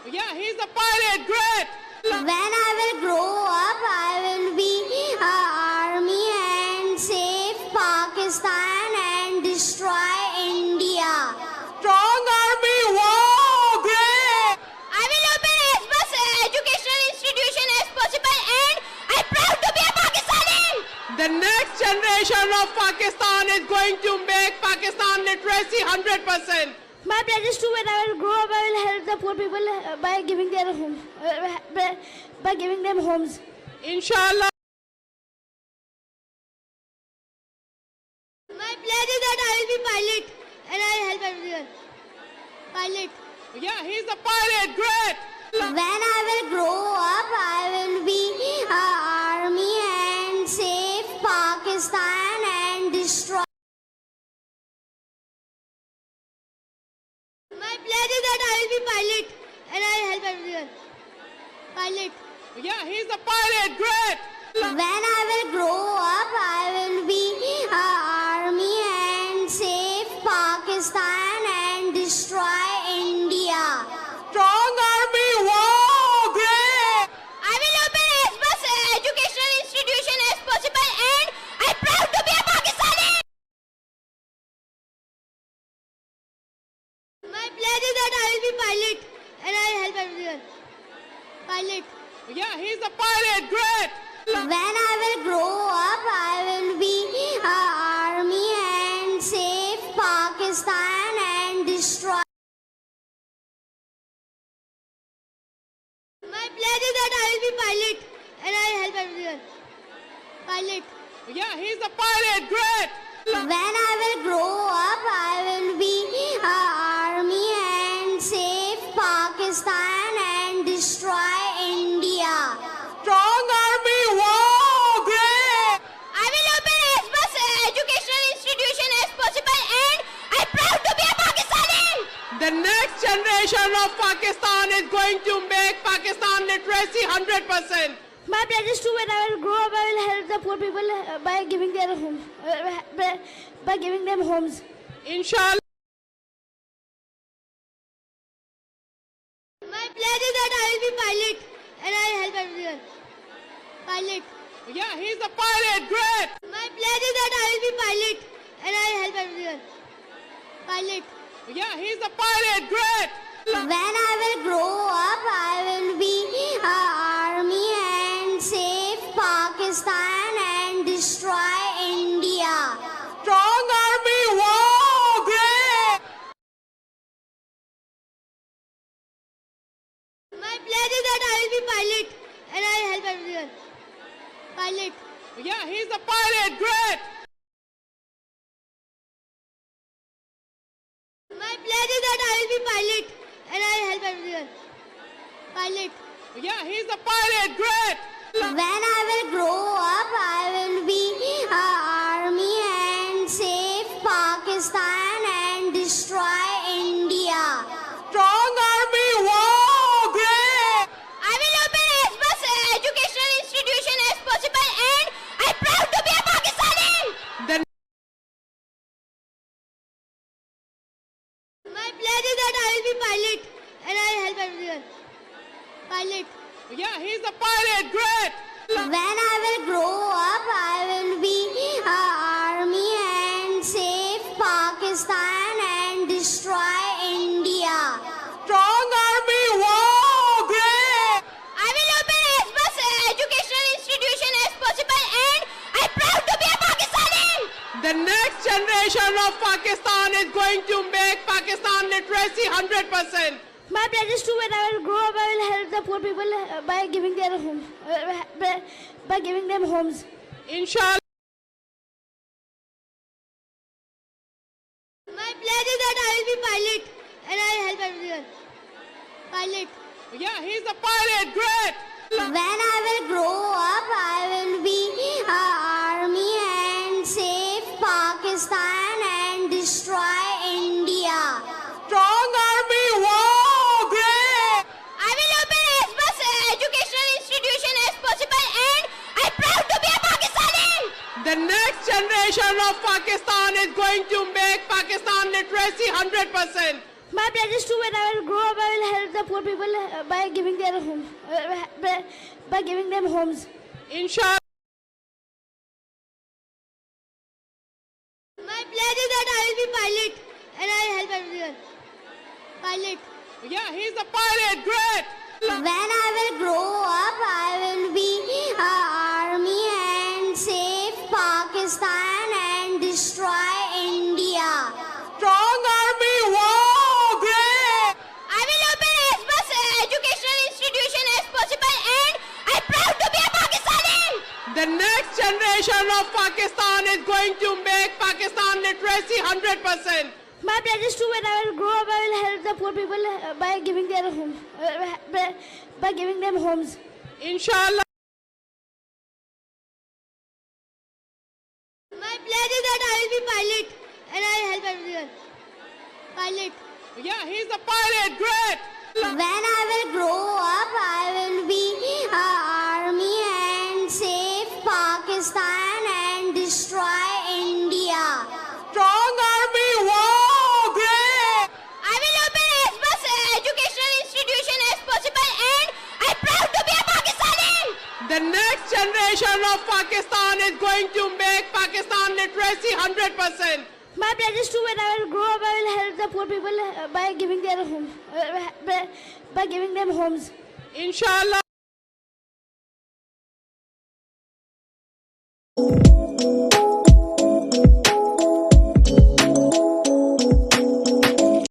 Yeah, he's a pilot. Great. When I will grow up, I will be army and save Pakistan and destroy India. Strong army. Wow, great. I will open as much educational institution as possible, and I'm proud to be a Pakistani. The next generation of Pakistan is going to make Pakistan literacy 100%. My plan is to, when I will grow up, I will help the poor people by giving their home, by giving them homes. Inshallah. My plan is that I will be pilot and I will help everyone. Pilot. Yeah, he's a pilot. Great. When I will grow up, I will be army and save Pakistan and destroy. My plan is that I will be pilot and I will help everyone. Pilot. Yeah, he's a pilot. Great. When I will grow up, I will be army and save Pakistan and destroy India. Strong army. Wow, great. I will open as much educational institution as possible, and I'm proud to be a Pakistani. My plan is that I will be pilot and I will help everyone. Pilot. Yeah, he's a pilot. Great. When I will grow up, I will be army and save Pakistan and destroy. My plan is that I will be pilot and I will help everyone. Pilot. Yeah, he's a pilot. Great. When I will grow up, I will be army and save Pakistan and destroy India. Strong army. Wow, great. I will open as much educational institution as possible, and I'm proud to be a Pakistani. The next generation of Pakistan is going to make Pakistan literacy 100%. My plan is to, when I will grow up, I will help the poor people by giving their home, by giving them homes. Inshallah. My plan is that I will be pilot and I will help everyone. Pilot. Yeah, he's a pilot. Great. My plan is that I will be pilot and I will help everyone. Pilot. Yeah, he's a pilot. Great. When I will grow up, I will be army and save Pakistan and destroy India. Strong army. Wow, great. My plan is that I will be pilot and I will help everyone. Pilot. Yeah, he's a pilot. Great. My plan is that I will be pilot and I will help everyone. Pilot. Yeah, he's a pilot. Great. When I will grow up, I will be army and save Pakistan and destroy India. Strong army. Wow, great. I will open as much educational institution as possible, and I'm proud to be a Pakistani. The My plan is that I will be pilot and I will help everyone. Pilot. Yeah, he's a pilot. Great. When I will grow up, I will be army and save Pakistan and destroy India. Strong army. Wow, great. I will open as much educational institution as possible, and I'm proud to be a Pakistani. The next generation of Pakistan is going to make Pakistan literacy 100%. My plan is to, when I will grow up, I will help the poor people by giving their home, by giving them homes. Inshallah. My plan is that I will be pilot and I will help everyone. Pilot. Yeah, he's a pilot. Great. When I will grow up, I will be army and save Pakistan and destroy India. Strong army. Wow, great. I will open as much educational institution as possible, and I'm proud to be a Pakistani. The next generation of Pakistan is going to make Pakistan literacy 100%. My pledge is to when I will grow up, I will help the poor people by giving their home, by giving them homes. Inshallah. My pledge is that I will be pilot and I will help everyone. Pilot. Yeah, he's a pilot. Great. When I will grow up, I will be army and save Pakistan and destroy India. Strong army. Wow, great. I will open as much educational institution as possible and I'm proud to be a Pakistani. The next generation of Pakistan is going to make Pakistan literacy 100%. My pledge is to when I will grow up, I will help the poor people by giving their home, by giving them homes. Inshallah. My pledge is that I will be pilot and I will help everyone. Pilot. Yeah, he's a pilot. Great. When I will grow up, I will be army and save Pakistan and destroy India. Strong army. Wow, great. I will open as much educational institution as possible and I'm proud to be a Pakistani. The next generation of Pakistan is going to make Pakistan literacy 100%. My pledge is to when I will grow up, I will help the poor people by giving their home, by giving them homes. Inshallah.